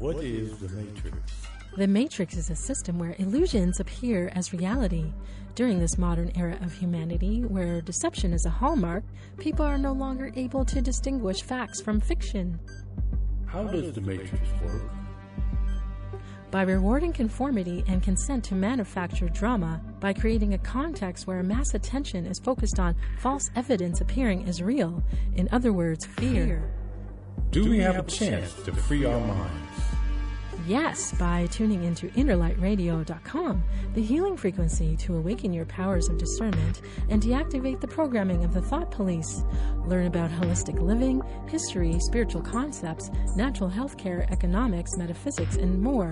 What is the Matrix? The Matrix is a system where illusions appear as reality. During this modern era of humanity, where deception is a hallmark, people are no longer able to distinguish facts from fiction. How does the Matrix work? By rewarding conformity and consent to manufactured drama, by creating a context where mass attention is focused on false evidence appearing as real, in other words, fear. Do we have a chance to free our minds? Yes, by tuning into innerlightradio.com, the healing frequency to awaken your powers of discernment and deactivate the programming of the thought police. Learn about holistic living, history, spiritual concepts, natural health care, economics, metaphysics, and more.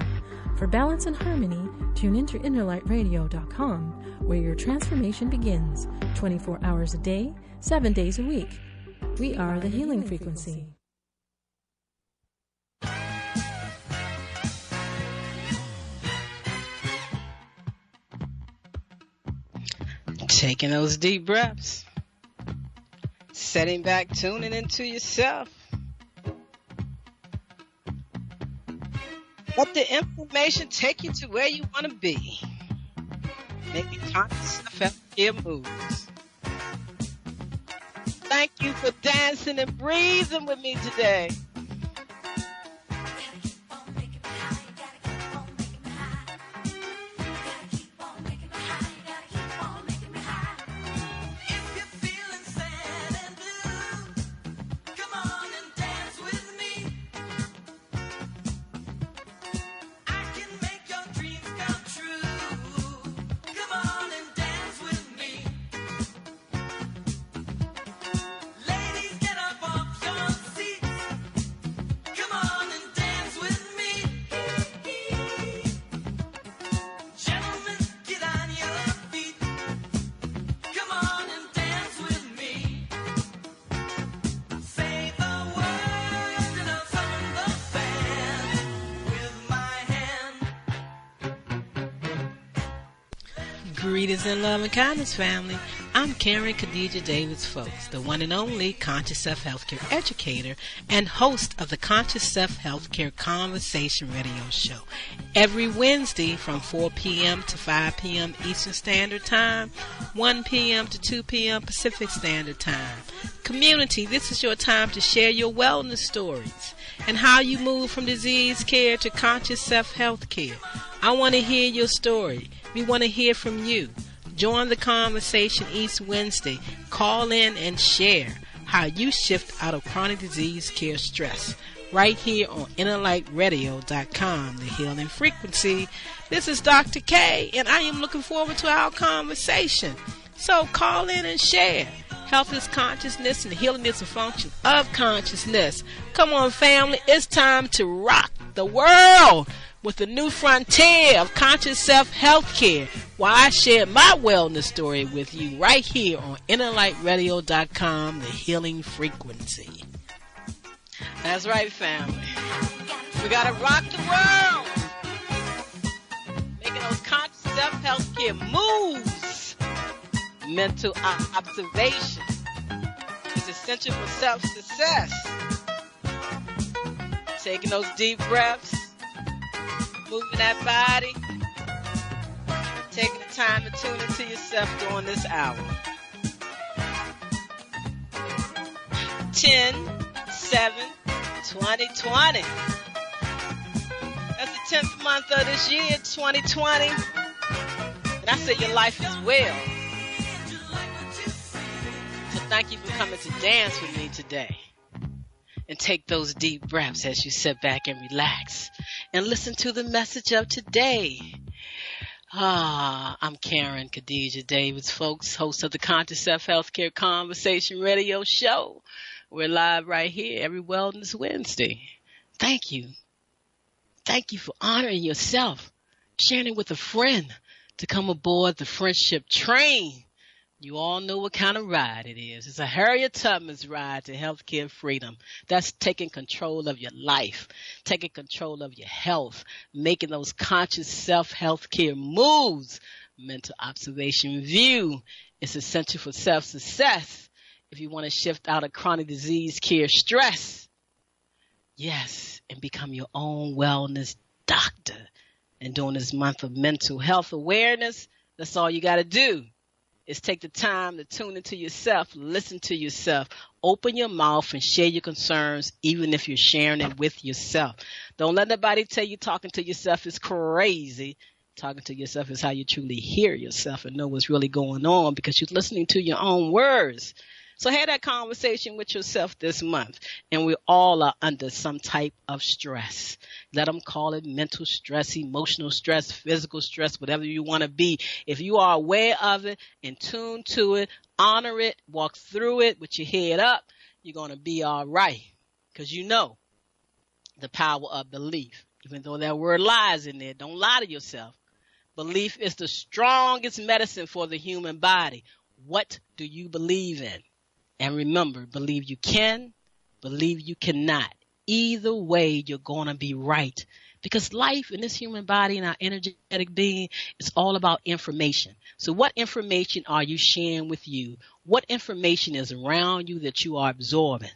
For balance and harmony, tune into innerlightradio.com, where your transformation begins 24 hours a day, 7 days a week. We are the healing frequency. Taking those deep breaths, setting back, tuning into yourself. Let the information take you to where you want to be. Making conscious self-care moves. Thank you for dancing and breathing with me today. Greetings in love and kindness, family. I'm Karen Khadijah Davis-Foulks, the one and only Conscious Self-Healthcare educator and host of the Conscious Self-Healthcare Conversation radio show. Every Wednesday from 4 p.m. to 5 p.m. Eastern Standard Time, 1 p.m. to 2 p.m. Pacific Standard Time. Community, this is your time to share your wellness stories and how you move from disease care to conscious self-health care. I want to hear your story. We want to hear from you. Join the conversation each Wednesday. Call in and share how you shift out of chronic disease care stress. Right here on innerlightradio.com, the healing frequency. This is Dr. K, and I am looking forward to our conversation. So call in and share. Health is consciousness and healing is a function of consciousness. Come on, family. It's time to rock the world with the new frontier of conscious self-health care, while I share my wellness story with you right here on innerlightradio.com, the healing frequency. That's right, family. We got to rock the world. Making those conscious self-health care moves. Mental observation is essential for self-success. Taking those deep breaths. Moving that body, taking the time to tune into yourself during this hour. 10/7/2020. That's the 10th month of this year, 2020. And I say your life is well. So thank you for coming to dance with me today. And take those deep breaths as you sit back and relax and listen to the message of today. I'm Karen Khadijah Davis-Foulks, host of the Conscious Self-Healthcare Conversation radio show. We're live right here every Wellness Wednesday. Thank you. Thank you for honoring yourself, sharing it with a friend to come aboard the friendship train. You all know what kind of ride it is. It's a Harriet Tubman's ride to healthcare freedom. That's taking control of your life, taking control of your health, making those conscious self-healthcare moves. Mental observation view is essential for self-success if you want to shift out of chronic disease care stress. Yes, and become your own wellness doctor. And during this month of mental health awareness, that's all you got to do is take the time to tune into yourself, listen to yourself, open your mouth and share your concerns, even if you're sharing it with yourself. Don't let nobody tell you talking to yourself is crazy. Talking to yourself is how you truly hear yourself and know what's really going on, because you're listening to your own words. So have that conversation with yourself this month. And we all are under some type of stress. Let them call it mental stress, emotional stress, physical stress, whatever you want to be. If you are aware of it and tuned to it, honor it, walk through it with your head up, you're going to be all right. Because you know the power of belief. Even though that word lies in there, don't lie to yourself. Belief is the strongest medicine for the human body. What do you believe in? And remember, believe you can, believe you cannot. Either way, you're going to be right. Because life in this human body and our energetic being is all about information. So what information are you sharing with you? What information is around you that you are absorbing?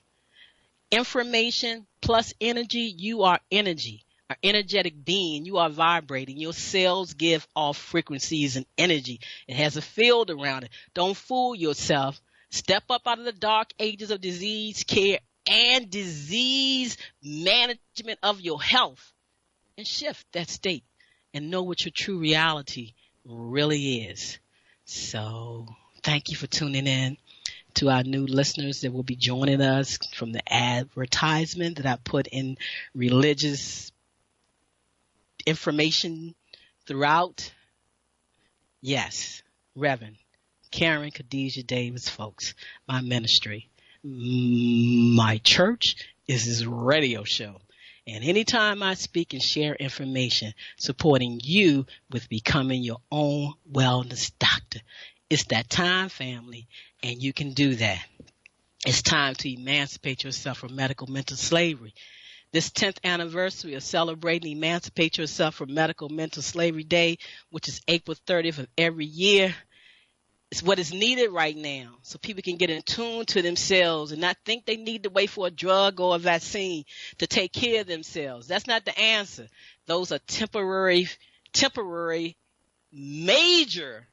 Information plus energy, you are energy. An energetic being, you are vibrating. Your cells give off frequencies and energy. It has a field around it. Don't fool yourself. Step up out of the dark ages of disease care and disease management of your health and shift that state and know what your true reality really is. So thank you for tuning in. To our new listeners that will be joining us from the advertisement that I put in religious information throughout. Yes, Reverend Karen Khadijah Davis-Foulks, my ministry. My church is this radio show. And anytime I speak and share information supporting you with becoming your own wellness doctor, it's that time, family, and you can do that. It's time to emancipate yourself from medical mental slavery. This 10th anniversary of celebrating Emancipate Yourself from Medical Mental Slavery Day, which is April 30th of every year, is what is needed right now, so people can get in tune to themselves and not think they need to wait for a drug or a vaccine to take care of themselves. That's not the answer. Those are temporary, major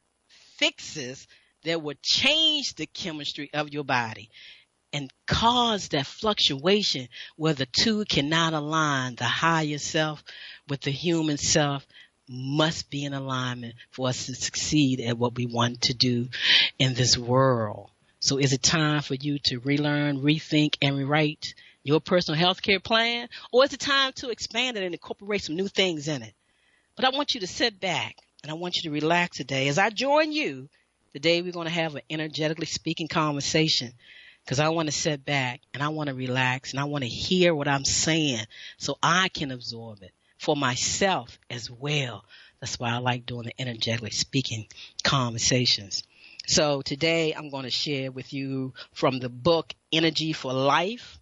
fixes that would change the chemistry of your body and cause that fluctuation where the two cannot align. The higher self with the human self must be in alignment for us to succeed at what we want to do in this world. So is it time for you to relearn, rethink, and rewrite your personal health care plan? Or is it time to expand it and incorporate some new things in it? But I want you to sit back and I want you to relax today. As I join you, today we're going to have an energetically speaking conversation, because I want to sit back and I want to relax and I want to hear what I'm saying so I can absorb it for myself as well. That's why I like doing the energetically speaking conversations. So today I'm going to share with you from the book Energy for Life,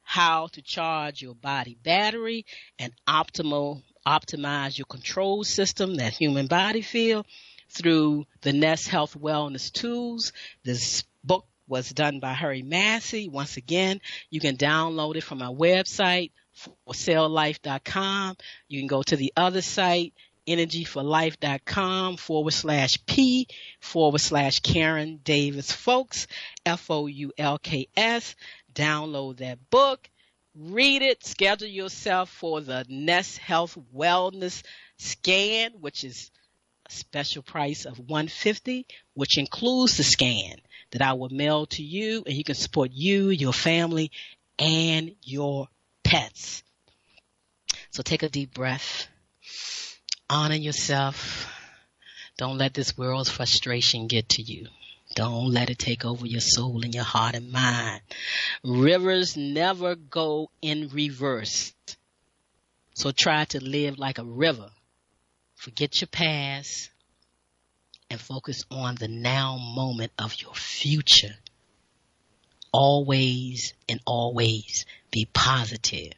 how to charge your body battery and optimize your control system, that human body field, through the Nest Health Wellness Tools. This book was done by Harry Massey. Once again, you can download it from our website, forcelllife.com. You can go to the other site, energyforlife.com/P/Karen Davis-Foulks, Foulks. Download that book, read it, schedule yourself for the Nest Health Wellness Scan, which is a special price of $150, which includes the scan that I will mail to you, and you can support you, your family, and your pets. So take a deep breath. Honor yourself. Don't let this world's frustration get to you. Don't let it take over your soul and your heart and mind. Rivers never go in reverse. So try to live like a river. Forget your past and focus on the now moment of your future. Always and always be positive.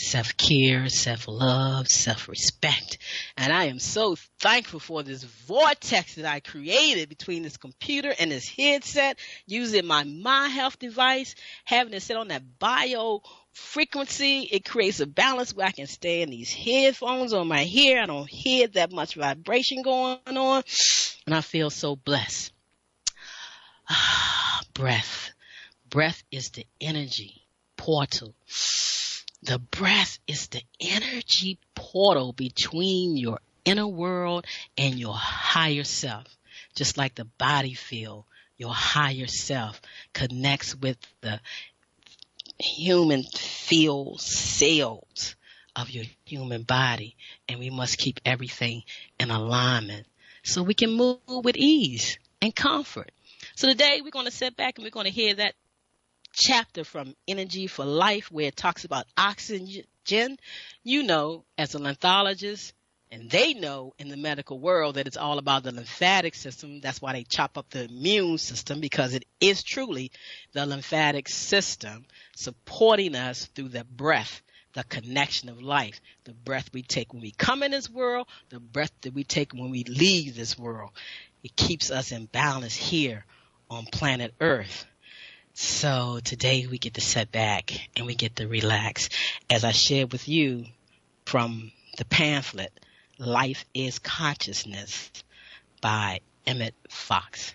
self-care, self-love, self-respect. And I am so thankful for this vortex that I created between this computer and this headset, using my health device, having it set on that bio frequency. It creates a balance where I can stay in these headphones on my hair. I don't hear that much vibration going on, and I feel so blessed. Breath. Breath is the energy portal. The breath is the energy portal between your inner world and your higher self. Just like the body field, your higher self connects with the human field cells of your human body. And we must keep everything in alignment so we can move with ease and comfort. So today we're going to sit back and we're going to hear that chapter from Energy for Life where it talks about oxygen. You know, as a lymphologist, and they know in the medical world that it's all about the lymphatic system. That's why they chop up the immune system, because it is truly the lymphatic system supporting us through the breath, the connection of life, the breath we take when we come in this world, the breath that we take when we leave this world. It keeps us in balance here on planet Earth. So today we get to sit back and we get to relax. As I shared with you from the pamphlet, Life is Consciousness by Emmet Fox.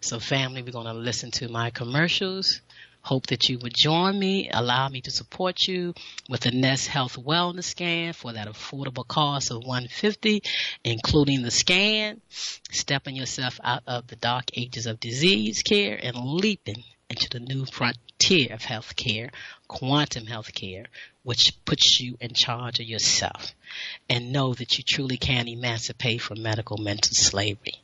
So family, we're going to listen to my commercials. Hope that you would join me. Allow me to support you with the Nest Health Wellness Scan for that affordable cost of $150, including the scan, stepping yourself out of the dark ages of disease care and leaping into the new frontier of healthcare, quantum healthcare, which puts you in charge of yourself. And know that you truly can emancipate from medical mental slavery.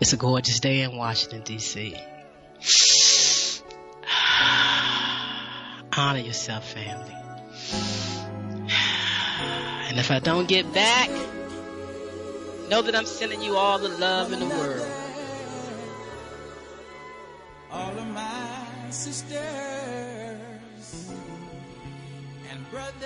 It's a gorgeous day in Washington, D.C. Honor yourself, family. And if I don't get back, know that I'm sending you all the love in the world. All of my sisters and brothers.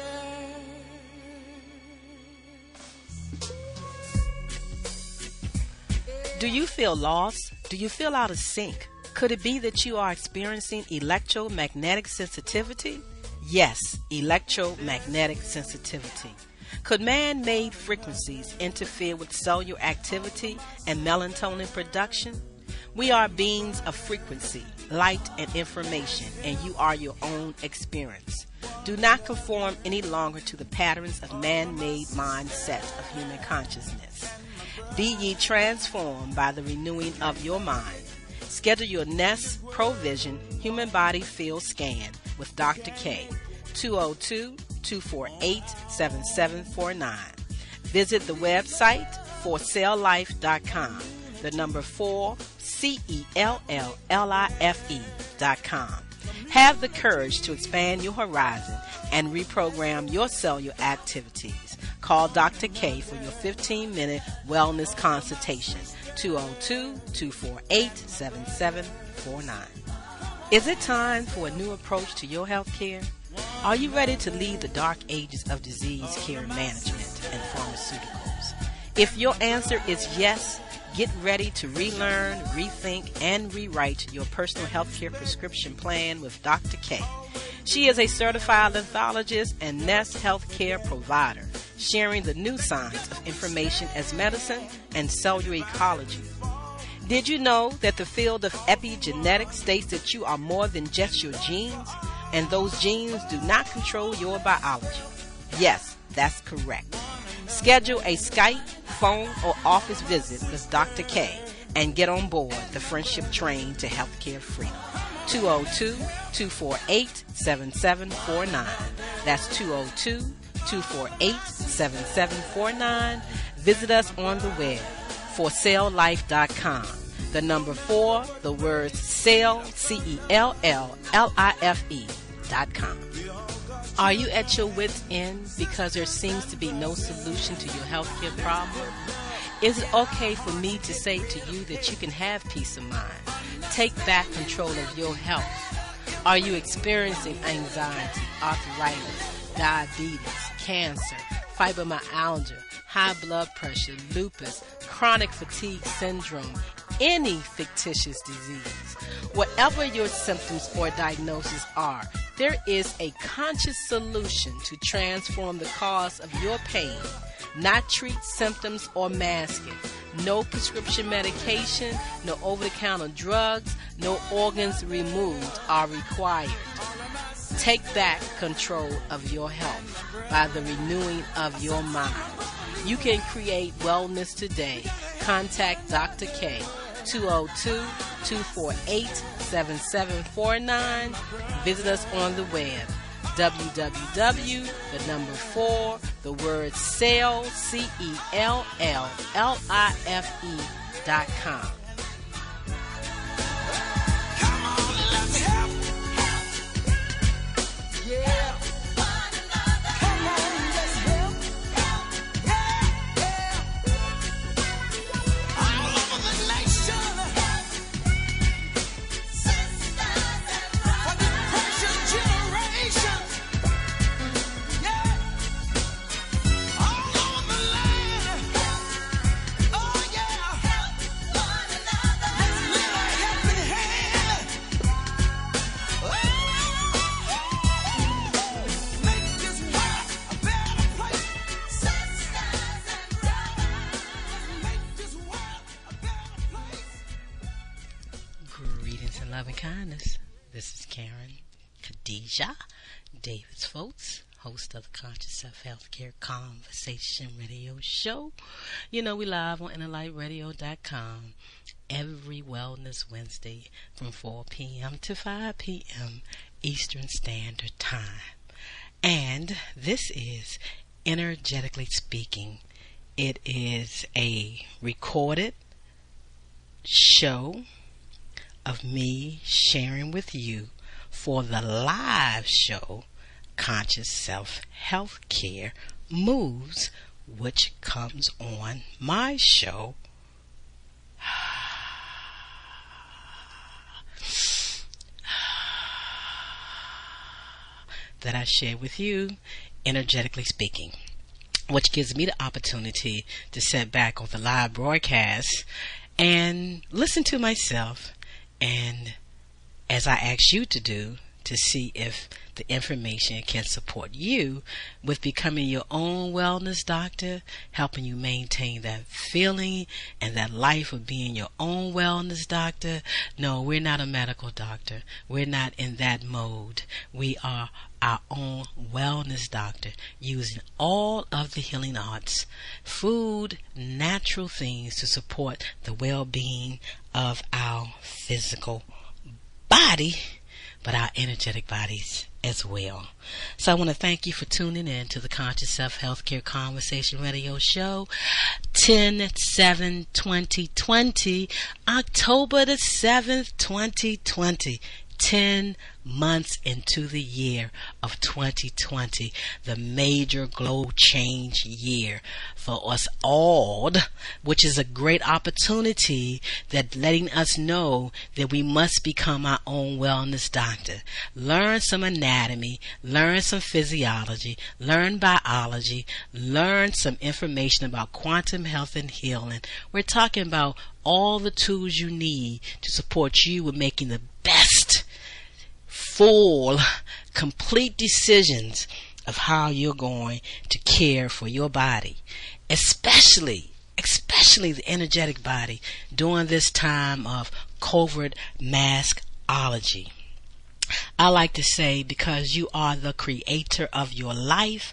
Do you feel lost? Do you feel out of sync? Could it be that you are experiencing electromagnetic sensitivity? Yes, electromagnetic sensitivity. Could man-made frequencies interfere with cellular activity and melatonin production? We are beings of frequency, light, and information, and you are your own experience. Do not conform any longer to the patterns of man-made mindsets of human consciousness. Be ye transformed by the renewing of your mind. Schedule your Nest Provision Human Body Field Scan with Dr. K, 202-248-7749. Visit the website forcelllife.com, the number 4, CELLLIFE.com. Have the courage to expand your horizon and reprogram your cellular activities. Call Dr. K for your 15-minute wellness consultation, 202-248-7749. Is it time for a new approach to your health care? Are you ready to leave the dark ages of disease care management and pharmaceuticals? If your answer is yes, get ready to relearn, rethink, and rewrite your personal healthcare prescription plan with Dr. K. She is a certified lymphologist and Nest healthcare provider, sharing the new science of information as medicine and cellular ecology. Did you know that the field of epigenetics states that you are more than just your genes, and those genes do not control your biology? Yes, that's correct. Schedule a Skype, phone, or office visit with Dr. K and get on board the friendship train to healthcare freedom. 202-248-7749. That's 202-248-7749. Visit us on the web, forcelllife.com. The number 4, the words cell, CELLLIFE.com. Are you at your wit's end because there seems to be no solution to your healthcare problem? Is it okay for me to say to you that you can have peace of mind? Take back control of your health. Are you experiencing anxiety, arthritis, diabetes, cancer, fibromyalgia, high blood pressure, lupus, chronic fatigue syndrome, any fictitious disease? Whatever your symptoms or diagnosis are, there is a conscious solution to transform the cause of your pain. Not treat symptoms or mask it. No prescription medication, no over-the-counter drugs, no organs removed are required. Take back control of your health by the renewing of your mind. You can create wellness today. Contact Dr. K, 202-248-7749. Visit us on the web, www.celllife.com. Love and kindness. This is Karen Khadijah Davis-Foulks, host of the Conscious Self Healthcare Conversation Radio Show. You know, we live on InnerlightRadio.com every Wellness Wednesday from 4 p.m. to 5 p.m. Eastern Standard Time. And this is Energetically Speaking. It is a recorded show of me sharing with you for the live show Conscious Self Healthcare Moves, which comes on my show that I share with you, Energetically Speaking, which gives me the opportunity to sit back on the live broadcast and listen to myself, and as I ask you to do, to see if the information can support you with becoming your own wellness doctor, helping you maintain that feeling and that life of being your own wellness doctor. No, we're not a medical doctor. We're not in that mode. We are our own wellness doctor, using all of the healing arts, food, natural things to support the well-being of our physical body, but our energetic bodies as well. So I want to thank you for tuning in to the Conscious Self Healthcare Conversation Radio Show, 10/7/2020, October the 7th, 2020. 10 months into the year of 2020, the major global change year for us all, which is a great opportunity that letting us know that we must become our own wellness doctor. Learn some anatomy, learn some physiology, learn biology, learn some information about quantum health and healing. We're talking about all the tools you need to support you with making the best, full, complete decisions of how you're going to care for your body, especially the energetic body during this time of COVID maskology. I like to say, because you are the creator of your life,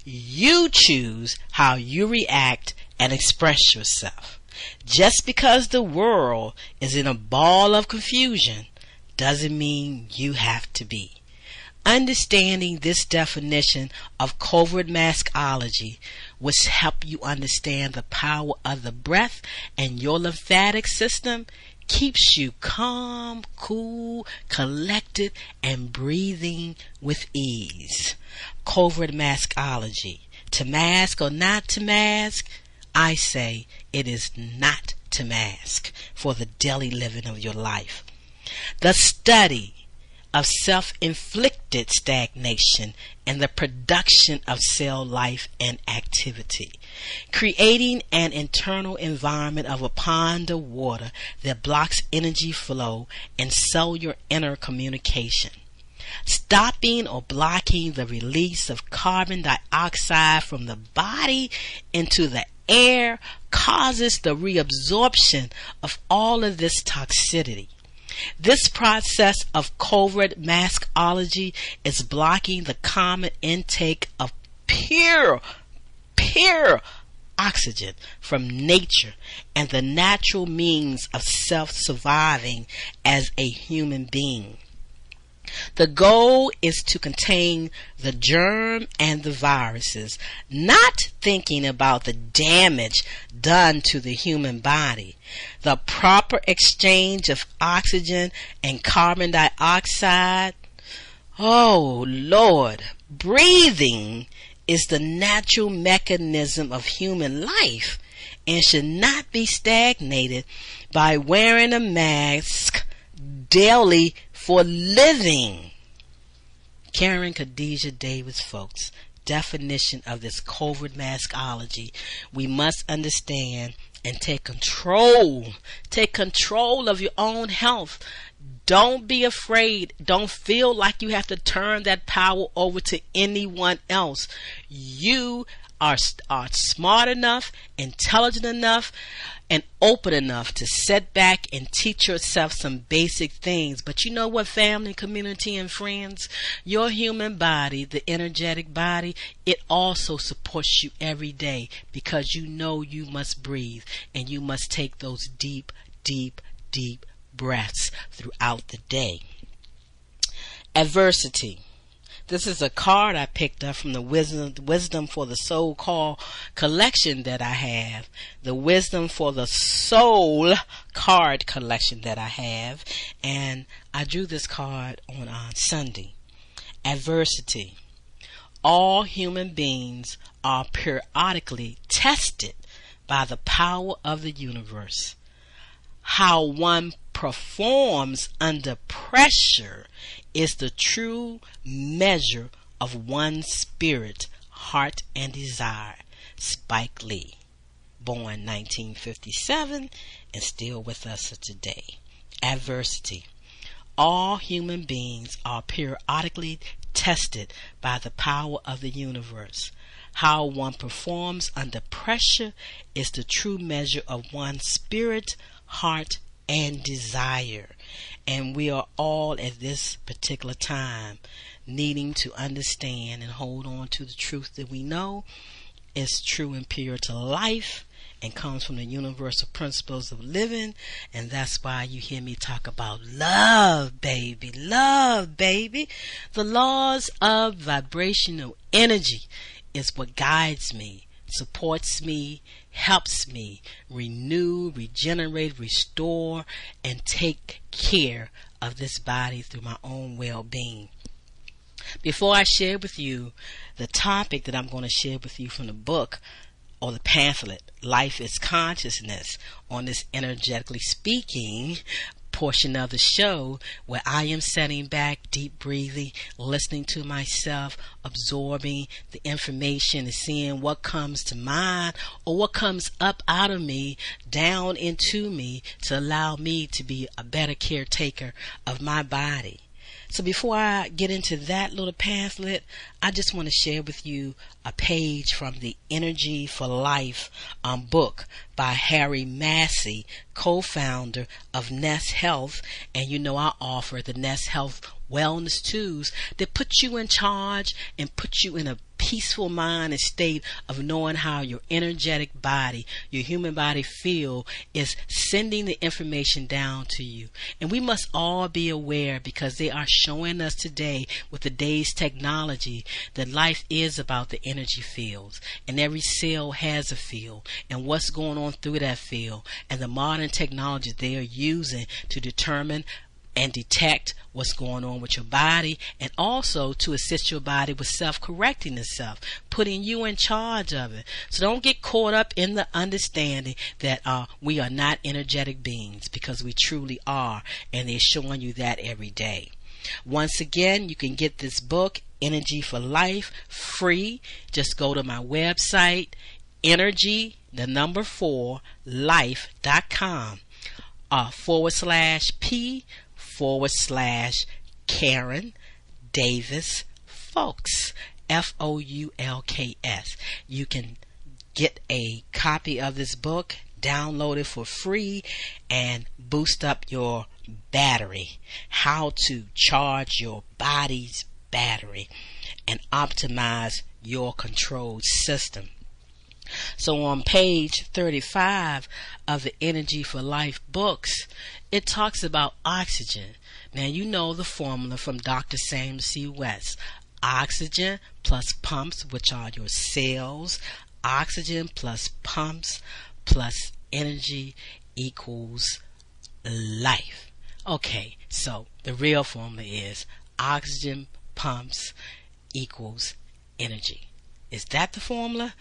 you choose how you react and express yourself. Just because the world is in a ball of confusion doesn't mean you have to be. Understanding this definition of COVID maskology will help you understand the power of the breath, and your lymphatic system keeps you calm, cool, collected, and breathing with ease. COVID maskology. To mask or not to mask, I say it is not to mask for the daily living of your life. The study of self-inflicted stagnation and the production of cell life and activity, creating an internal environment of a pond of water that blocks energy flow and cellular intercommunication, stopping or blocking the release of carbon dioxide from the body into the air causes the reabsorption of all of this toxicity. This process of covert maskology is blocking the common intake of pure oxygen from nature and the natural means of self-surviving as a human being. The goal is to contain the germ and the viruses, not thinking about the damage done to the human body. The proper exchange of oxygen and carbon dioxide. Oh Lord, breathing is the natural mechanism of human life and should not be stagnated by wearing a mask daily for living. Karen Khadijah Davis-Foulks, definition of this covert maskology. We must understand and take control. Take control of your own health. Don't be afraid. Don't feel like you have to turn that power over to anyone else. You are smart enough, intelligent enough, and open enough to sit back and teach yourself some basic things. But you know what, family, community, and friends? Your human body, the energetic body, it also supports you every day because you know you must breathe and you must take those deep, deep, deep breaths throughout the day. Adversity. This is a card I picked up from the Wisdom for the Soul call collection that I have. The Wisdom for the Soul card collection that I have. And I drew this card on Sunday. Adversity. All human beings are periodically tested by the power of the universe. How one performs under pressure is the true measure of one's spirit, heart, and desire. Spike Lee, born 1957 and still with us today. Adversity. All human beings are periodically tested by the power of the universe. How one performs under pressure is the true measure of one's spirit, heart, and desire. And we are all at this particular time needing to understand and hold on to the truth that we know is true and pure to life and comes from the universal principles of living. And that's why you hear me talk about love, baby. Love, baby. The laws of vibrational energy is what guides me, supports me, helps me renew, regenerate, restore, and take care of this body through my own well-being. Before I share with you the topic that I'm going to share with you from the book or the pamphlet, Life is Consciousness, on this energetically speaking portion of the show where I am sitting back, deep breathing, listening to myself, absorbing the information and seeing what comes to mind or what comes up out of me, down into me to allow me to be a better caretaker of my body. So before I get into that little pamphlet, I just want to share with you a page from the Energy for Life book by Harry Massey, co-founder of Nest Health. And you know I offer the Nest Health wellness tools that put you in charge and put you in a peaceful mind and state of knowing how your energetic body, your human body feel is sending the information down to you. And we must all be aware because they are showing us today with the day's technology that life is about the energy fields and every cell has a field and what's going on through that field and the modern technology they are using to determine and detect what's going on with your body, and also to assist your body with self-correcting itself, putting you in charge of it. So don't get caught up in the understanding that we are not energetic beings, because we truly are, and they're showing you that every day. Once again, you can get this book, Energy for Life, free. Just go to my website, energy4life.com /P/Karen Davis-Foulks, Foulks. You can get a copy of this book, download it for free, and boost up your battery. How to charge your body's battery and optimize your control system. So on page 35 of the Energy for Life books, it talks about oxygen. Now you know the formula from Dr. Samuel C. West. Oxygen plus pumps, which are your cells. Oxygen plus pumps plus energy equals life. Okay, so the real formula is oxygen pumps equals energy. Is that the formula?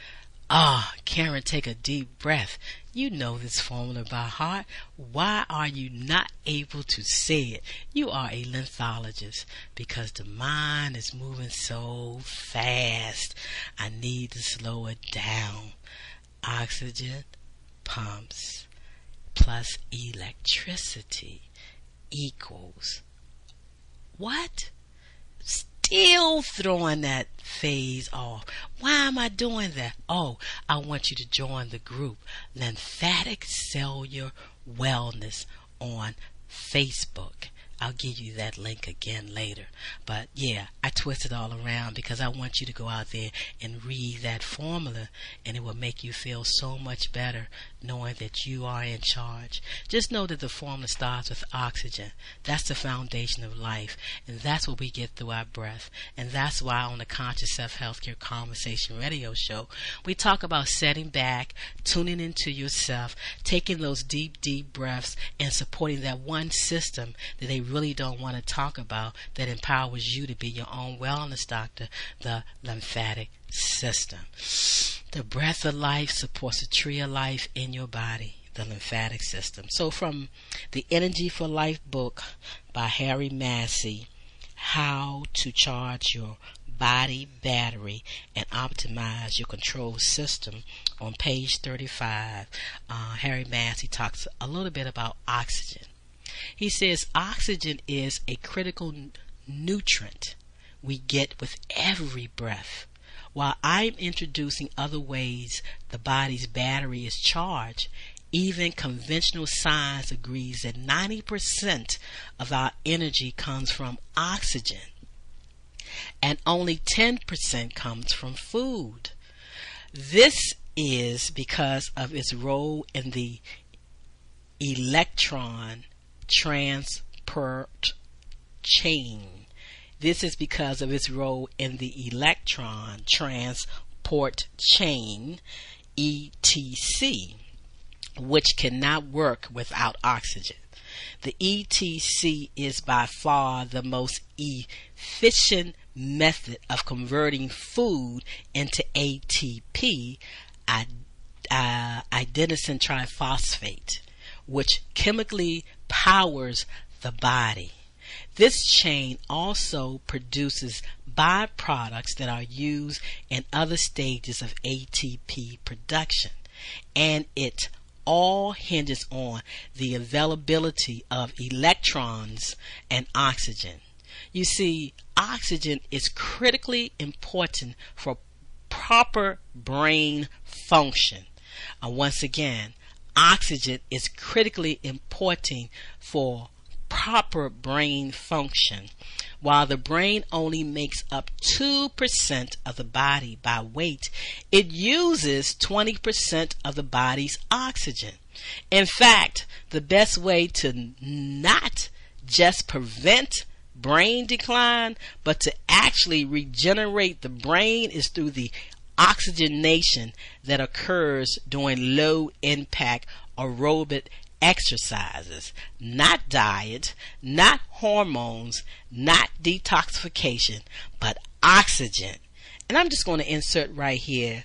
Karen, take a deep breath. You know this formula by heart. Why are you not able to say it? You are a lenthologist, because the mind is moving so fast. I need to slow it down. Oxygen pumps plus electricity equals what? Still throwing that phase off. Why am I doing that? I want you to join the group Lymphatic Cellular Wellness on Facebook. I'll give you that link again later. But yeah, I twist it all around because I want you to go out there and read that formula, and it will make you feel so much better knowing that you are in charge. Just know that the formula starts with oxygen. That's the foundation of life, and that's what we get through our breath. And that's why on the Conscious Self Healthcare Conversation radio show, we talk about setting back, tuning into yourself, taking those deep, deep breaths, and supporting that one system that they really don't want to talk about that empowers you to be your own wellness doctor, the lymphatic system. The breath of life supports the tree of life in your body, the lymphatic system. So from the Energy for Life book by Harry Massey, How to Charge Your Body Battery and Optimize Your Control System, on page 35, Harry Massey talks a little bit about oxygen. He says oxygen is a critical nutrient we get with every breath. While I'm introducing other ways the body's battery is charged, even conventional science agrees that 90% of our energy comes from oxygen, and only 10% comes from food. This is because of its role in the electron transport chain. This is because of its role in the electron transport chain, ETC, which cannot work without oxygen. The ETC is by far the most efficient method of converting food into ATP, adenosine triphosphate, which chemically powers the body. This chain also produces byproducts that are used in other stages of ATP production, and it all hinges on the availability of electrons and oxygen. You see, oxygen is critically important for proper brain function. Once again, oxygen is critically important for proper brain function. While the brain only makes up 2% of the body by weight, it uses 20% of the body's oxygen. In fact, the best way to not just prevent brain decline, but to actually regenerate the brain is through the oxygenation that occurs during low impact aerobic exercises, not diet, not hormones, not detoxification, but oxygen. And I'm just going to insert right here,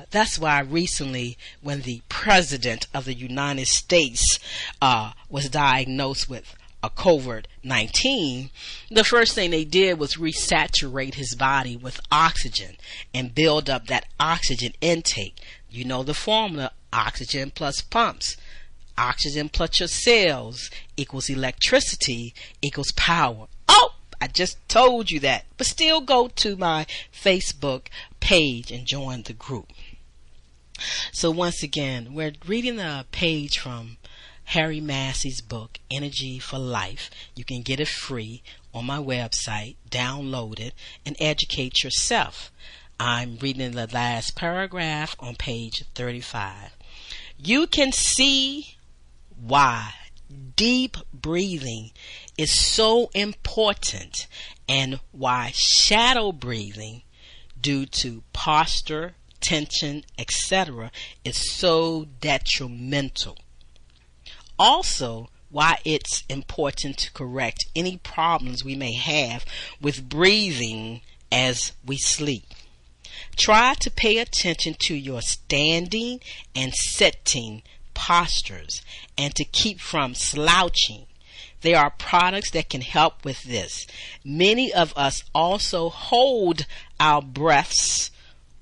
that's why recently when the President of the United States was diagnosed with a COVID-19, the first thing they did was resaturate his body with oxygen and build up that oxygen intake. You know the formula, oxygen plus pumps. Oxygen plus your cells equals electricity equals power. Oh! I just told you that, but still go to my Facebook page and join the group. So once again, we're reading a page from Harry Massey's book, Energy for Life. You can get it free on my website, download it, and educate yourself. I'm reading the last paragraph on page 35. You can see why deep breathing is so important and why shadow breathing, due to posture, tension, etc., is so detrimental. Also, why it's important to correct any problems we may have with breathing as we sleep. Try to pay attention to your standing and sitting postures and to keep from slouching. There are products that can help with this. Many of us also hold our breaths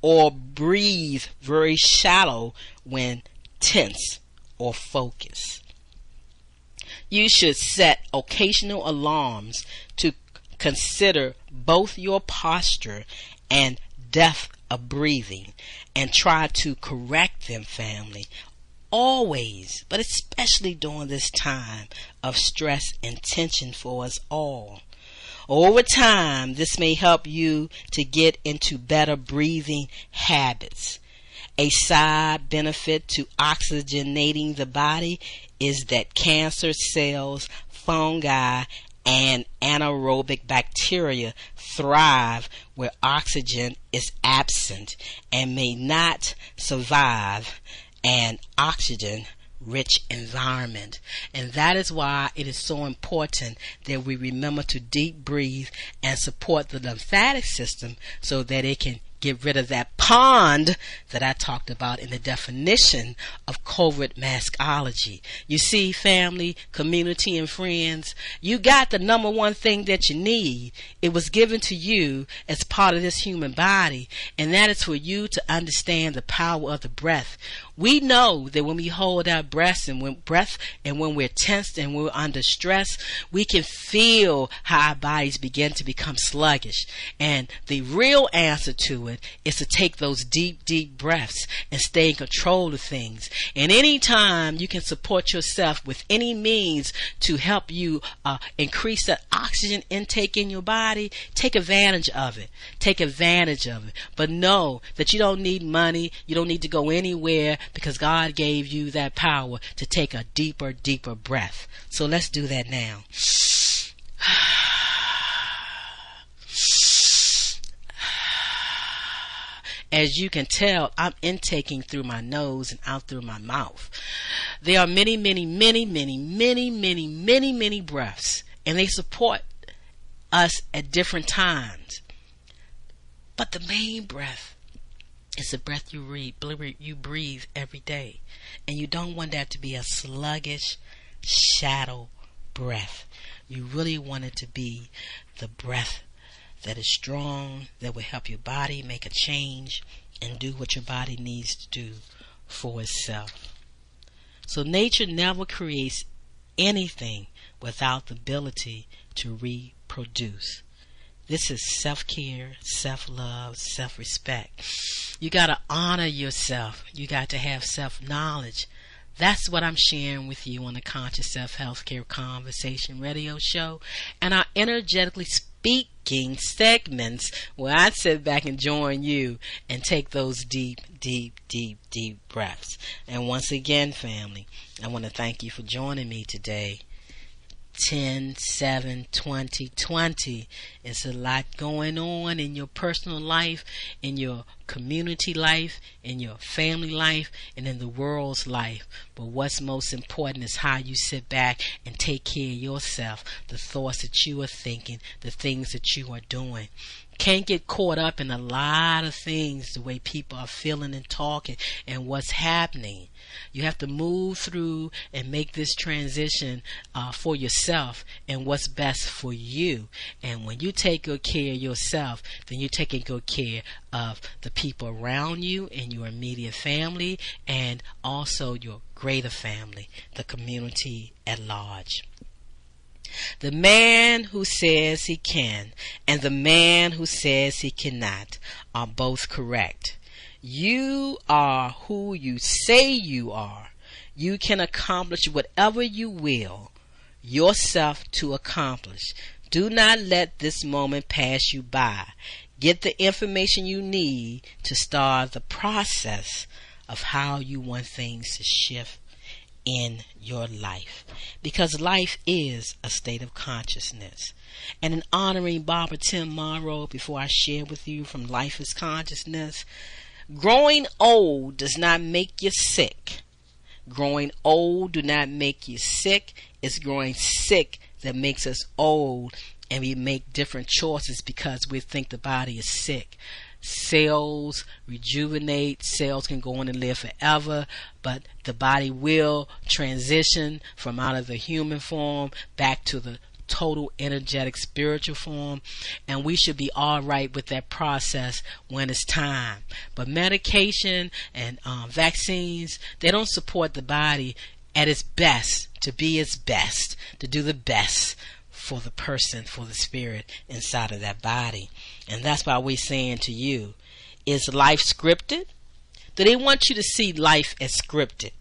or breathe very shallow when tense or focused. You should set occasional alarms to consider both your posture and depth of breathing and try to correct them, family. Always, but especially during this time of stress and tension for us all. Over time, this may help you to get into better breathing habits. A side benefit to oxygenating the body is that cancer cells, fungi, and anaerobic bacteria thrive where oxygen is absent and may not survive an oxygen-rich environment. And that is why it is so important that we remember to deep breathe and support the lymphatic system so that it can get rid of that pond that I talked about in the definition of COVID maskology. You see, family, community, and friends, you got the number one thing that you need. It was given to you as part of this human body, and that is for you to understand the power of the breath. We know that when we hold our breath and when we're tensed and we're under stress, we can feel how our bodies begin to become sluggish. And the real answer to it is to take those deep, deep breaths and stay in control of things. And anytime you can support yourself with any means to help you increase the oxygen intake in your body, take advantage of it. Take advantage of it. But know that you don't need money. You don't need to go anywhere, because God gave you that power to take a deeper, deeper breath. So let's do that now. As you can tell, I'm intaking through my nose and out through my mouth. There are many, many, many, many, many, many, many, many breaths, and they support us at different times. But the main breath is the breath you breathe every day. And you don't want that to be a sluggish, shadow breath. You really want it to be the breath that is strong, that will help your body make a change and do what your body needs to do for itself. So nature never creates anything without the ability to reproduce. This is self-care, self-love, self-respect. You got to honor yourself. You got to have self-knowledge. That's what I'm sharing with you on the Conscious Self Healthcare Conversation radio show and our energetically speaking segments where I sit back and join you and take those deep, deep, deep, deep breaths. And once again, family, I want to thank you for joining me today. 10/7/2020. It's a lot going on in your personal life, in your community life, in your family life, and in the world's life. But what's most important is how you sit back and take care of yourself, the thoughts that you are thinking, the things that you are doing. Can't get caught up in a lot of things, the way people are feeling and talking and what's happening. You have to move through and make this transition for yourself and what's best for you. And when you take good care of yourself, then you're taking good care of the people around you and your immediate family, and also your greater family, the community at large. The man who says he can and the man who says he cannot are both correct. You are who you say you are. You can accomplish whatever you will yourself to accomplish. Do not let this moment pass you by. Get the information you need to start the process of how you want things to shift in your life, because life is a state of consciousness. And in honoring Barbara Tim Monroe, before I share with you from Life is Consciousness, growing old does not make you sick. Growing old do not make you sick. It's growing sick that makes us old, and we make different choices because we think the body is sick. Cells rejuvenate, cells can go on and live forever, but the body will transition from out of the human form back to the total energetic spiritual form, and we should be all right with that process when it's time. But medication and vaccines, they don't support the body at its best, to be its best, to do the best for the person, for the spirit inside of that body. And that's why we're saying to you, is life scripted? Do they want you to see life as scripted?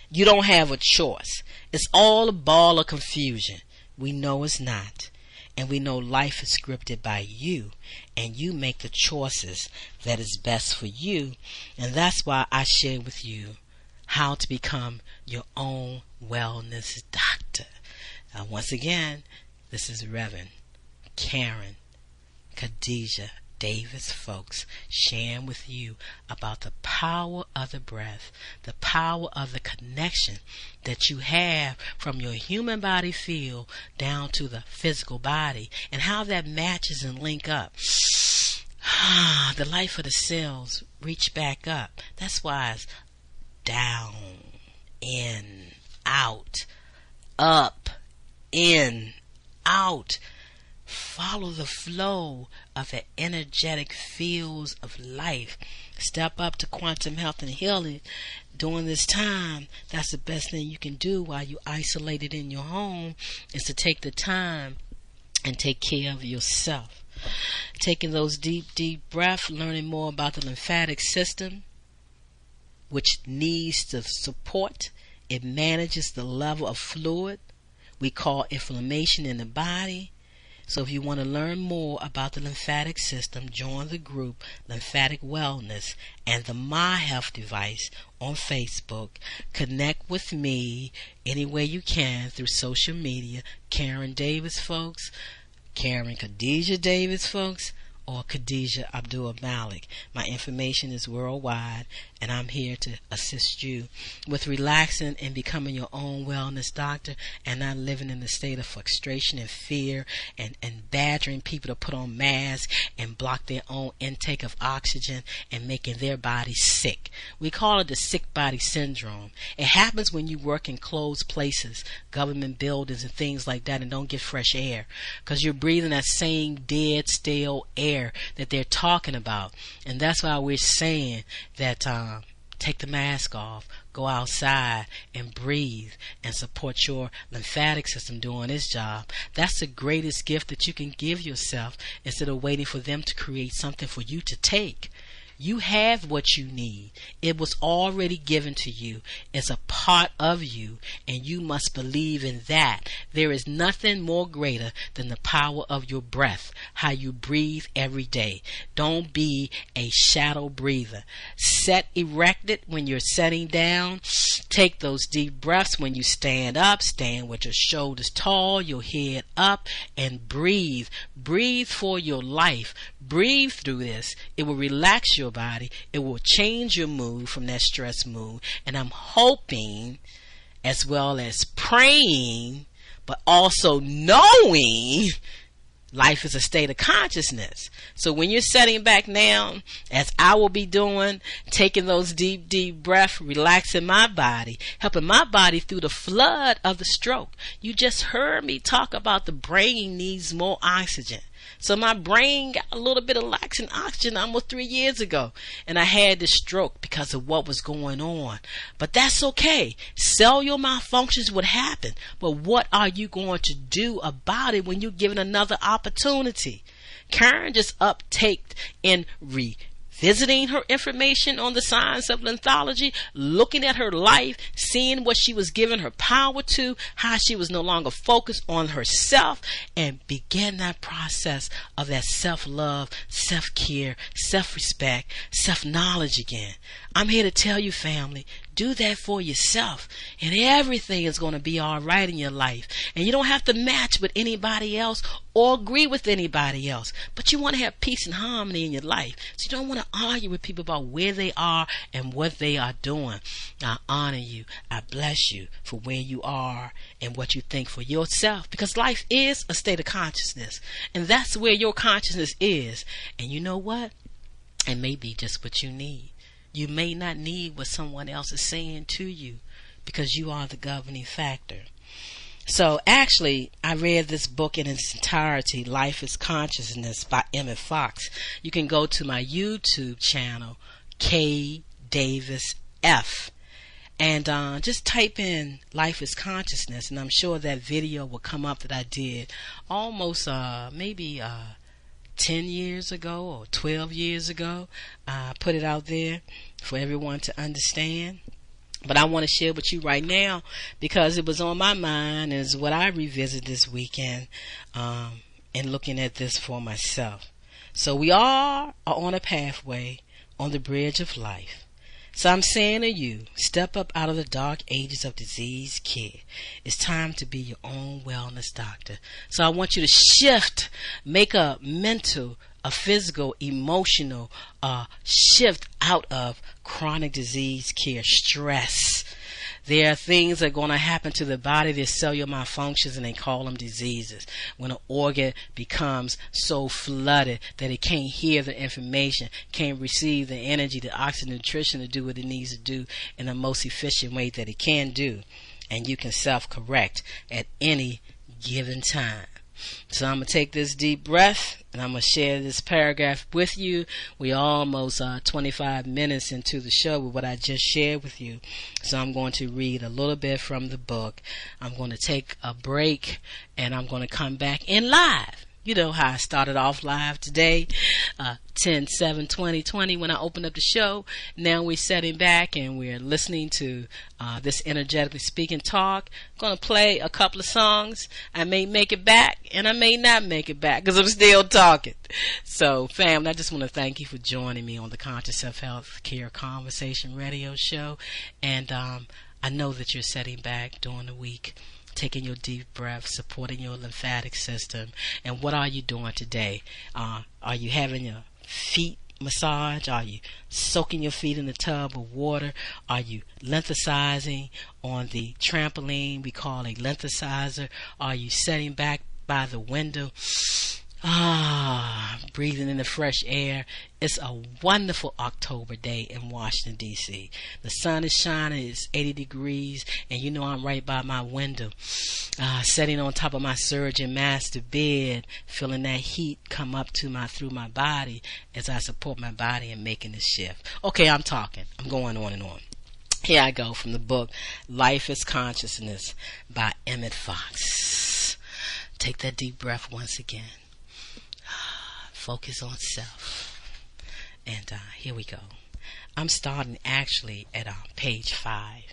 You don't have a choice. It's all a ball of confusion. We know it's not. And we know life is scripted by you, and you make the choices that is best for you. And that's why I share with you how to become your own wellness doctor. Once again, this is Reverend Karen Khadijah Davis-Foulks sharing with you about the power of the breath, the power of the connection that you have from your human body field down to the physical body, and how that matches and link up. The life of the cells reach back up. That's why it's down, in, out, up, in, out. Follow the flow of the energetic fields of life. Step up to quantum health and healing during this time. That's the best thing you can do while you're isolated in your home, is to take the time and take care of yourself. Taking those deep breaths, learning more about the lymphatic system, which needs the support. It manages the level of fluid we call inflammation in the body. So if you want to learn more about the lymphatic system, join the group Lymphatic Wellness and the My Health device on Facebook. Connect with me any way you can through social media. Karen Davis-Foulks, Karen Khadijah Davis-Foulks, or Khadijah Abdul Malik. My information is worldwide, and I'm here to assist you with relaxing and becoming your own wellness doctor, and not living in a state of frustration and fear and badgering people to put on masks and block their own intake of oxygen and making their body sick. We call it the sick body syndrome. It happens when you work in closed places, government buildings and things like that, and don't get fresh air, because you're breathing that same dead, stale air that they're talking about. And that's why we're saying that take the mask off, go outside and breathe, and support your lymphatic system doing its job. That's the greatest gift that you can give yourself, instead of waiting for them to create something for you to take. You have what you need. It was already given to you. It's a part of you, and you must believe in that. There is nothing more greater than the power of your breath, how you breathe every day. Don't be a shadow breather. Set erected when you're sitting down. Take those deep breaths when you stand up. Stand with your shoulders tall, your head up, and breathe. Breathe for your life. Breathe through this. It will relax your body. It will change your mood from that stress mood. And I'm hoping, as well as praying, but also knowing, life is a state of consciousness. So when you're sitting back now, as I will be doing, taking those deep, deep breaths, relaxing my body, helping my body through the flood of the stroke. You just heard me talk about the brain needs more oxygen. So my brain got a little bit of lax in oxygen almost 3 years ago. And I had this stroke because of what was going on. But that's okay. Cellular malfunctions would happen. But what are you going to do about it when you're given another opportunity? Karen just uptaked in visiting her information on the science of lithology, looking at her life, seeing what she was given her power to, how she was no longer focused on herself, and began that process of that self-love, self-care, self-respect, self-knowledge again. I'm here to tell you, family, do that for yourself, and everything is going to be all right in your life. And you don't have to match with anybody else or agree with anybody else, but you want to have peace and harmony in your life. So you don't want to argue with people about where they are and what they are doing. I honor you. I bless you for where you are and what you think for yourself, because life is a state of consciousness, and that's where your consciousness is. And you know what? It may be just what you need. You may not need what someone else is saying to you, because you are the governing factor. So actually, I read this book in its entirety, Life is Consciousness by Emmet Fox. You can go to my YouTube channel, K. Davis F, and just type in Life is Consciousness, and I'm sure that video will come up that I did almost maybe 10 years ago or 12 years ago. I put it out there for everyone to understand. But I want to share with you right now because it was on my mind, and is what I revisit this weekend and looking at this for myself. So we are on a pathway on the bridge of life. So I'm saying to you, step up out of the dark ages of disease care. It's time to be your own wellness doctor. So I want you to shift, make a mental, a physical, emotional shift out of chronic disease care, stress. There are things that are going to happen to the body. There's cellular malfunctions, and they call them diseases. When an organ becomes so flooded that it can't hear the information, can't receive the energy, the oxygen, nutrition to do what it needs to do in the most efficient way that it can do. And you can self-correct at any given time. So I'm going to take this deep breath, and I'm going to share this paragraph with you. We almost 25 minutes into the show with what I just shared with you. So I'm going to read a little bit from the book. I'm going to take a break, and I'm going to come back in live. You know how I started off live today, 10/7/2020 when I opened up the show. Now we're sitting back and we're listening to this energetically speaking talk. I'm going to play a couple of songs. I may make it back and I may not make it back because I'm still talking. So family, I just want to thank you for joining me on the Conscious Self-Health Care Conversation Radio Show. And I know that you're sitting back during the week, taking your deep breath, supporting your lymphatic system. And what are you doing today? Are you having your feet massage? Are you soaking your feet in the tub of water? Are you lengthicizing on the trampoline we call a lengthicizer? Are you sitting back by the window? Breathing in the fresh air. It's a wonderful October day in Washington, D.C. The sun is shining, it's 80 degrees, and you know I'm right by my window, sitting on top of my surgeon master bed, feeling that heat come up to through my body as I support my body in making this shift. Okay, I'm talking. I'm going on and on. Here I go from the book, Life is Consciousness by Emmet Fox. Take that deep breath once again. Focus on self. And here we go. I'm starting actually at page 5.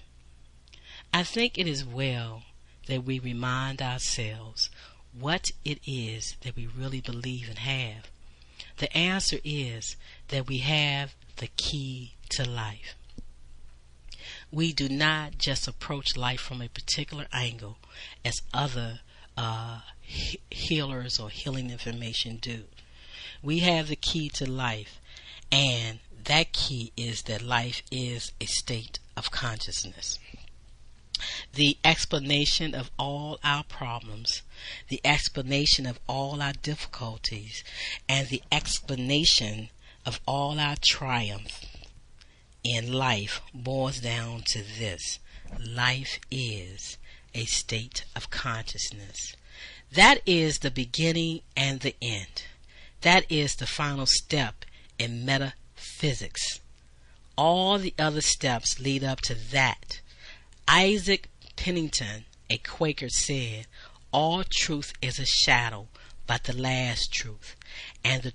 I think it is well that we remind ourselves what it is that we really believe and have. The answer is that we have the key to life. We do not just approach life from a particular angle as other healers or healing information do. We have the key to life, and that key is that life is a state of consciousness. The explanation of all our problems, the explanation of all our difficulties, and the explanation of all our triumph in life boils down to this: life is a state of consciousness. That is the beginning and the end. That is the final step in metaphysics. All the other steps lead up to that. Isaac Pennington, a Quaker, said, "All truth is a shadow but the last truth." And the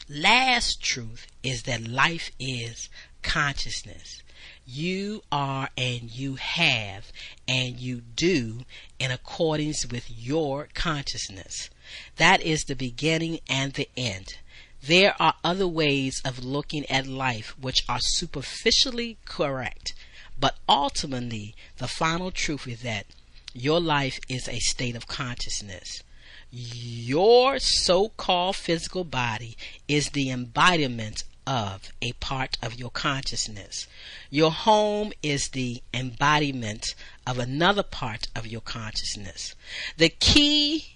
last truth is that life is consciousness. You are and you have and you do in accordance with your consciousness. That is the beginning and the end. There are other ways of looking at life which are superficially correct, but ultimately the final truth is that your life is a state of consciousness. Your so-called physical body is the embodiment of a part of your consciousness. Your home is the embodiment of another part of your consciousness. The key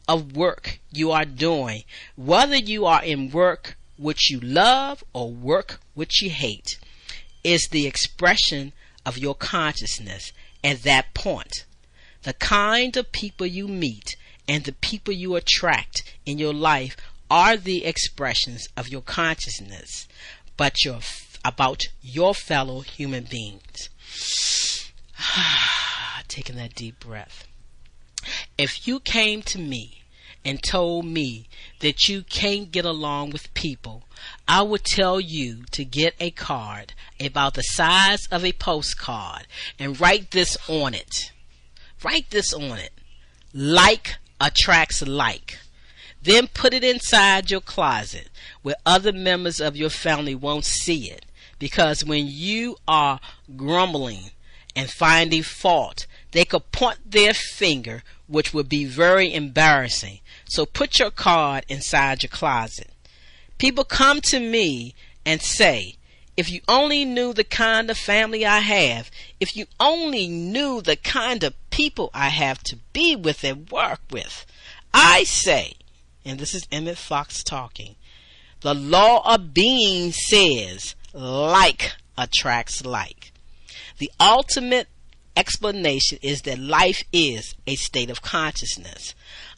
of work you are doing, whether you are in work which you love or work which you hate, is the expression of your consciousness at that point. The kind of people you meet and the people you attract in your life are the expressions of your consciousness, but about your fellow human beings. Taking that deep breath. If you came to me and told me that you can't get along with people, I would tell you to get a card about the size of a postcard and write this on it. Write this on it. Like attracts like. Then put it inside your closet where other members of your family won't see it. Because when you are grumbling and finding fault, they could point their finger, which would be very embarrassing. So put your card inside your closet. People come to me and say, if you only knew the kind of family I have, if you only knew the kind of people I have to be with and work with, I say, and this is Emmet Fox talking, the law of being says like attracts like. The ultimate explanation is that life is a state of consciousness.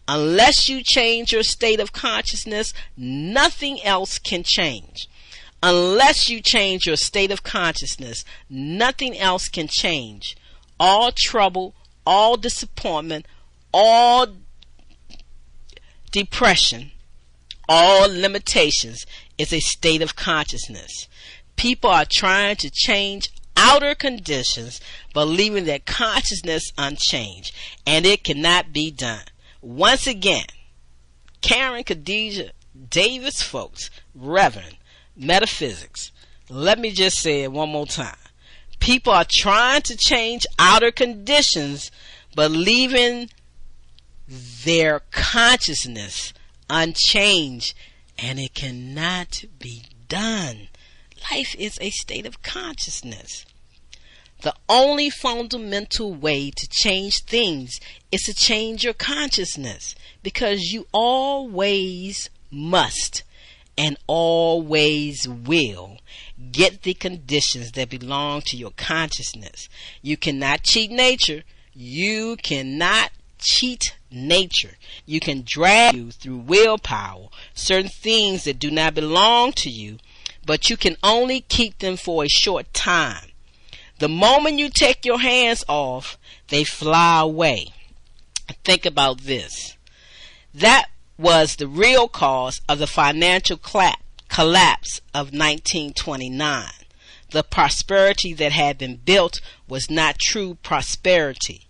Unless you change your state of consciousness, nothing else can change. Unless you change your state of consciousness, nothing else can change. All trouble, all disappointment, all depression, all limitations is a state of consciousness. People are trying to change outer conditions, believing that consciousness unchanged, and it cannot be done. Once again, Karen Khadijah Davis-Foulks, Reverend, Metaphysics. Let me just say it one more time. People are trying to change outer conditions, believing their consciousness unchanged, and it cannot be done. Life is a state of consciousness. The only fundamental way to change things is to change your consciousness, because you always must and always will get the conditions that belong to your consciousness. You cannot cheat nature. You cannot cheat nature. You can drag you through willpower certain things that do not belong to you, but you can only keep them for a short time. The moment you take your hands off, they fly away. Think about this. That was the real cause of the financial collapse of 1929. The prosperity that had been built was not true prosperity.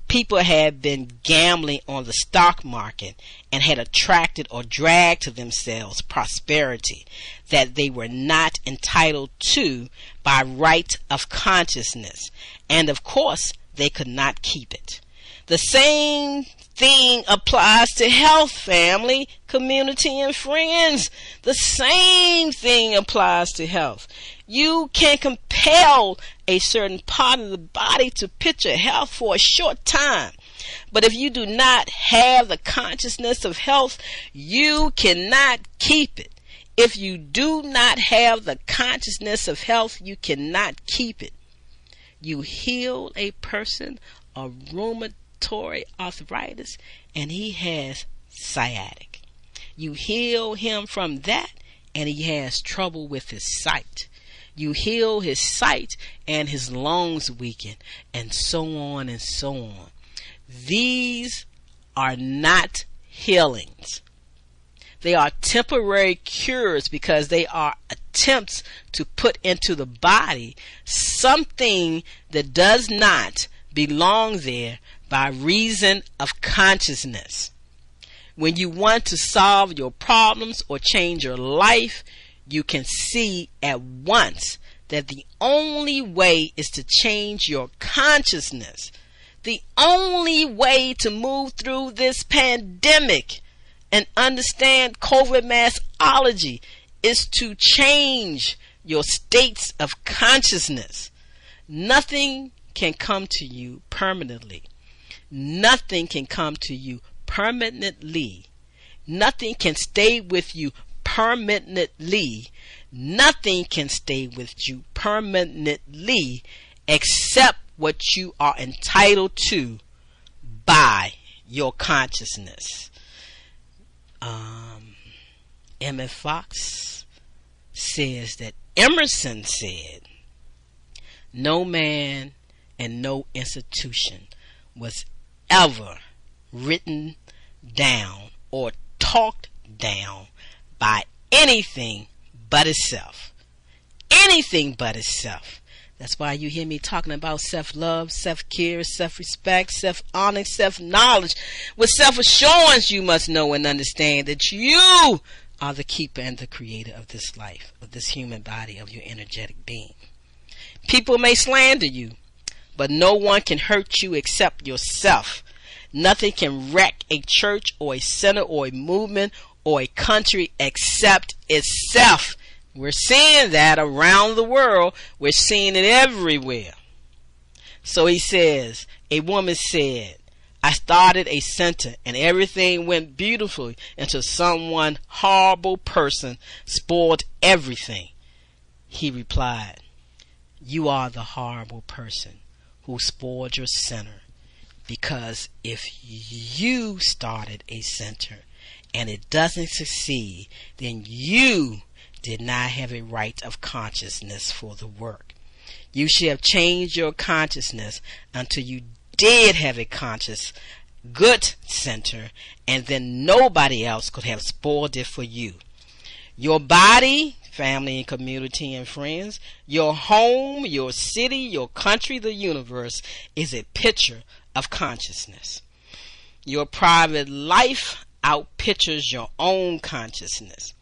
People had been gambling on the stock market and had attracted or dragged to themselves prosperity that they were not entitled to by right of consciousness, and of course they could not keep it. The same thing applies to health, family, community, and friends. The same thing applies to health. You can compel a certain part of the body to picture health for a short time. But if you do not have the consciousness of health, you cannot keep it. If you do not have the consciousness of health, you cannot keep it. You heal a person of rheumatoid arthritis and he has sciatic. You heal him from that and he has trouble with his sight. You heal his sight and his lungs weaken, and so on and so on. These are not healings. They are temporary cures because they are attempts to put into the body something that does not belong there by reason of consciousness. When you want to solve your problems or change your life, you can see at once that the only way is to change your consciousness. The only way to move through this pandemic and understand COVID massology is to change your states of consciousness. Nothing can come to you permanently. Nothing can come to you permanently. Nothing can stay with you permanently. Nothing can stay with you permanently except what you are entitled to by your consciousness. Emmet Fox says that Emerson said, "No man and no institution was ever written down or talked down by anything but itself." Anything but itself. That's why you hear me talking about self-love, self-care, self-respect, self-honor, self-knowledge. With self-assurance, you must know and understand that you are the keeper and the creator of this life, of this human body, of your energetic being. People may slander you, but no one can hurt you except yourself. Nothing can wreck a church or a center or a movement or a country except itself. We're seeing that around the world. We're seeing it everywhere. So he says, a woman said, "I started a center and everything went beautifully until someone horrible person spoiled everything." He replied, "You are the horrible person who spoiled your center, because if you started a center and it doesn't succeed, then you did not have a right of consciousness for the work. You should have changed your consciousness until you did have a conscious, good center, and then nobody else could have spoiled it for you. Your body, family and community and friends, your home, your city, your country, the universe is a picture of consciousness. Your private life outpictures your own consciousness.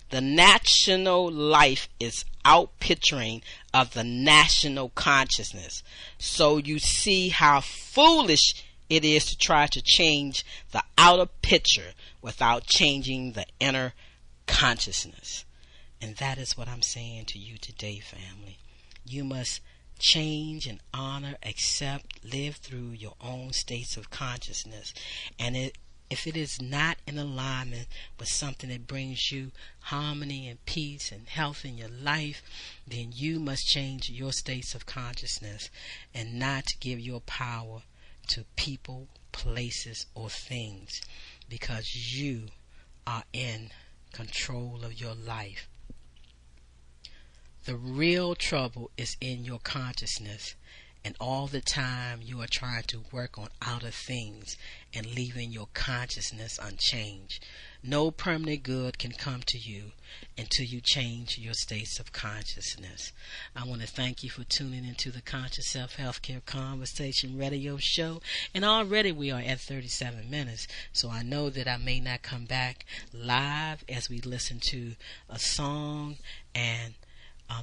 The national life is outpicturing of the national consciousness. So you see how foolish it is to try to change the outer picture without changing the inner consciousness. And that is what I'm saying to you today, family. You must change and honor, accept, live through your own states of consciousness. And if it is not in alignment with something that brings you harmony and peace and health in your life, then you must change your states of consciousness and not give your power to people, places, or things, because you are in control of your life. The real trouble is in your consciousness, And all the time you are trying to work on outer things and leaving your consciousness unchanged. No permanent good can come to you until you change your states of consciousness. I want to thank you for tuning into the Conscious Self Healthcare Conversation radio show. And already we are at 37 minutes. So I know that I may not come back live as we listen to a song, and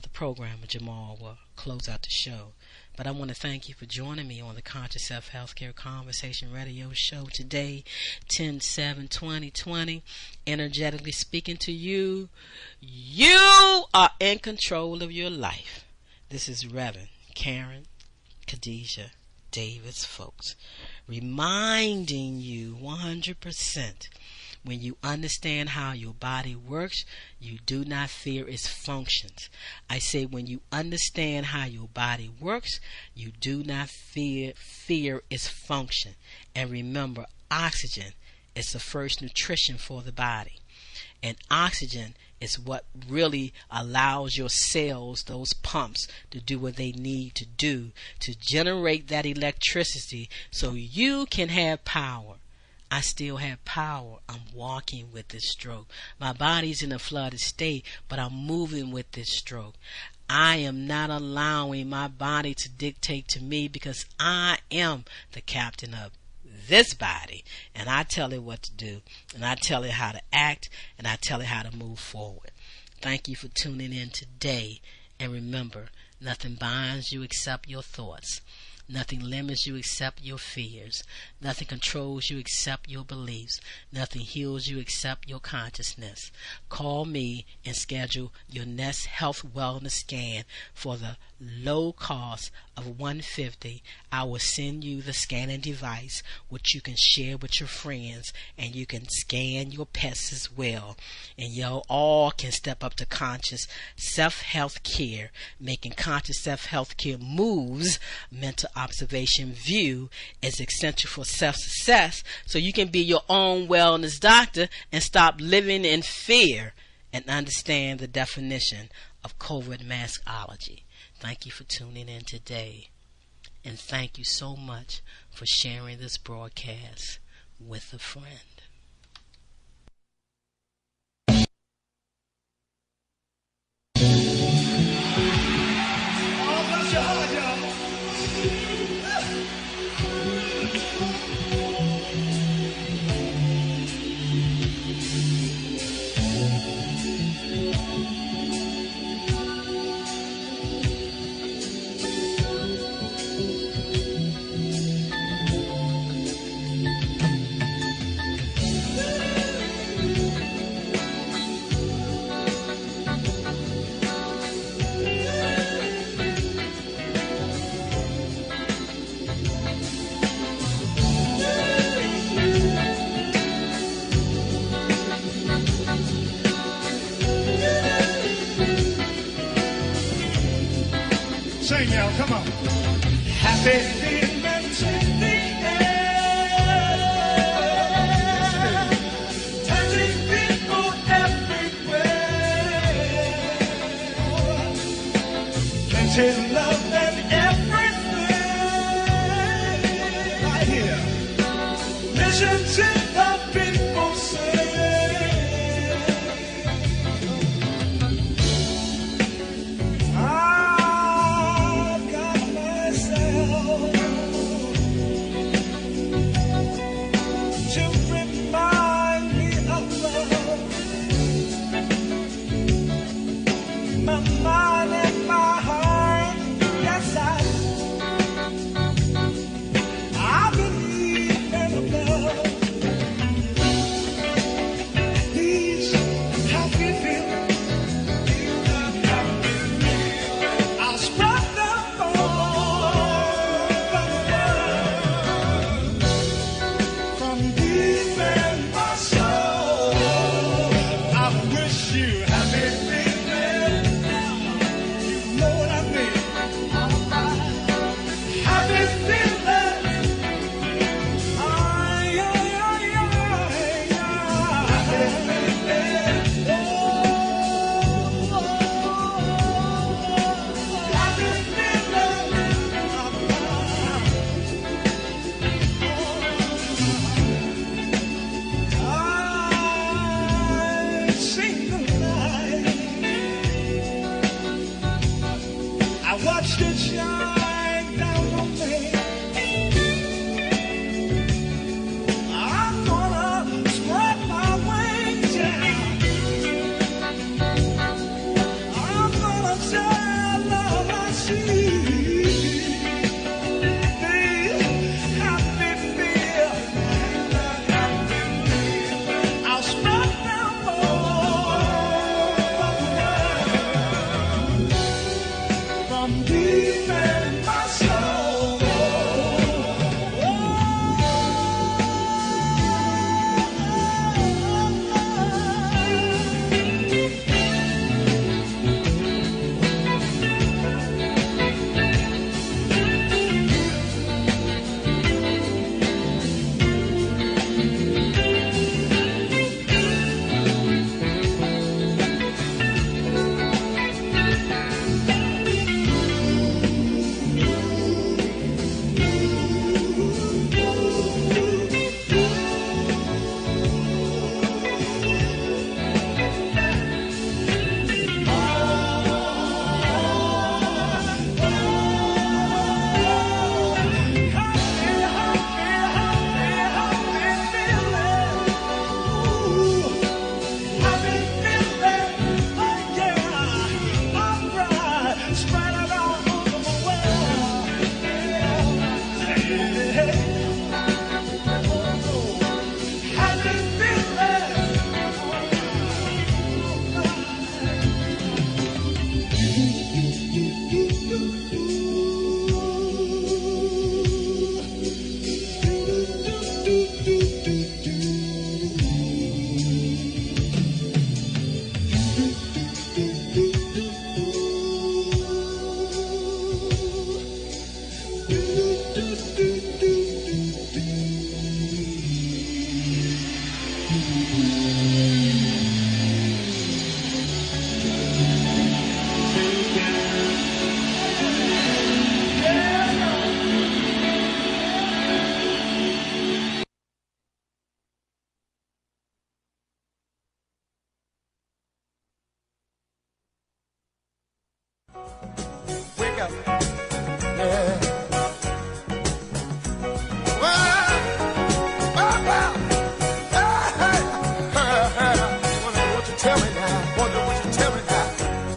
the programmer Jamal will close out the show. But I want to thank you for joining me on the Conscious Self Healthcare Conversation radio show today, 10/7/2020. Energetically speaking to you, you are in control of your life. This is Reverend Karen Khadijah Davis-Foulks, reminding you 100%. When you understand how your body works, you do not fear its functions. I say when you understand how your body works, you do not fear its function. And remember, oxygen is the first nutrition for the body. And oxygen is what really allows your cells, those pumps, to do what they need to do to generate that electricity so you can have power. I still have power. I'm walking with this stroke. My body's in a flooded state, but I'm moving with this stroke. I am not allowing my body to dictate to me because I am the captain of this body. And I tell it what to do. And I tell it how to act. And I tell it how to move forward. Thank you for tuning in today. And remember, nothing binds you except your thoughts. Nothing limits you except your fears. Nothing controls you except your beliefs. Nothing heals you except your consciousness. Call me and schedule your next health wellness scan for the low cost of $150. I will send you the scanning device, which you can share with your friends, and you can scan your pets as well. And y'all all can step up to conscious self-health care, making conscious self-health care moves. Mental observation view is essential for self-success, so you can be your own wellness doctor and stop living in fear and understand the definition of COVID maskology. Thank you for tuning in today, and thank you so much for sharing this broadcast with a friend. Oh, bless your heart, y'all. Sing, y'all, come on. Happy feelings in the air, touching people everywhere. Plenty of love and everything. Right here. Listen to the people say. I believe in love.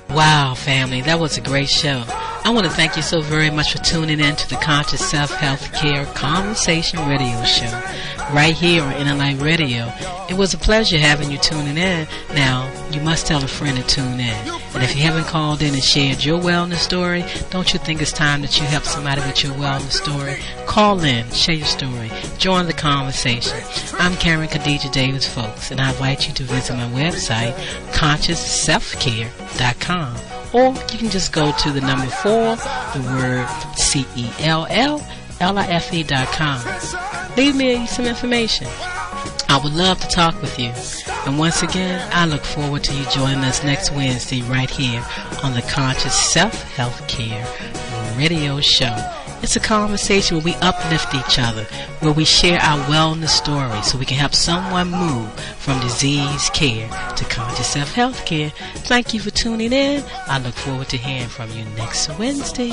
Wow, family, that was a great show. I want to thank you so very much for tuning in to the Conscious Self-Health Care Conversation Radio Show right here on Inner Light Radio. It was a pleasure having you tuning in. Now, you must tell a friend to tune in. And if you haven't called in and shared your wellness story, don't you think it's time that you help somebody with your wellness story? Call in, share your story, join the conversation. I'm Karen Khadijah Davis-Foulks, and I invite you to visit my website, ConsciousSelfCare.com. Or you can just go to the number 4, the word CELLLIFE.com. Leave me some information. I would love to talk with you. And once again, I look forward to you joining us next Wednesday right here on the Conscious Self-Health Care Radio Show. It's a conversation where we uplift each other, where we share our wellness stories so we can help someone move from disease care to conscious self-health care. Thank you for tuning in. I look forward to hearing from you next Wednesday.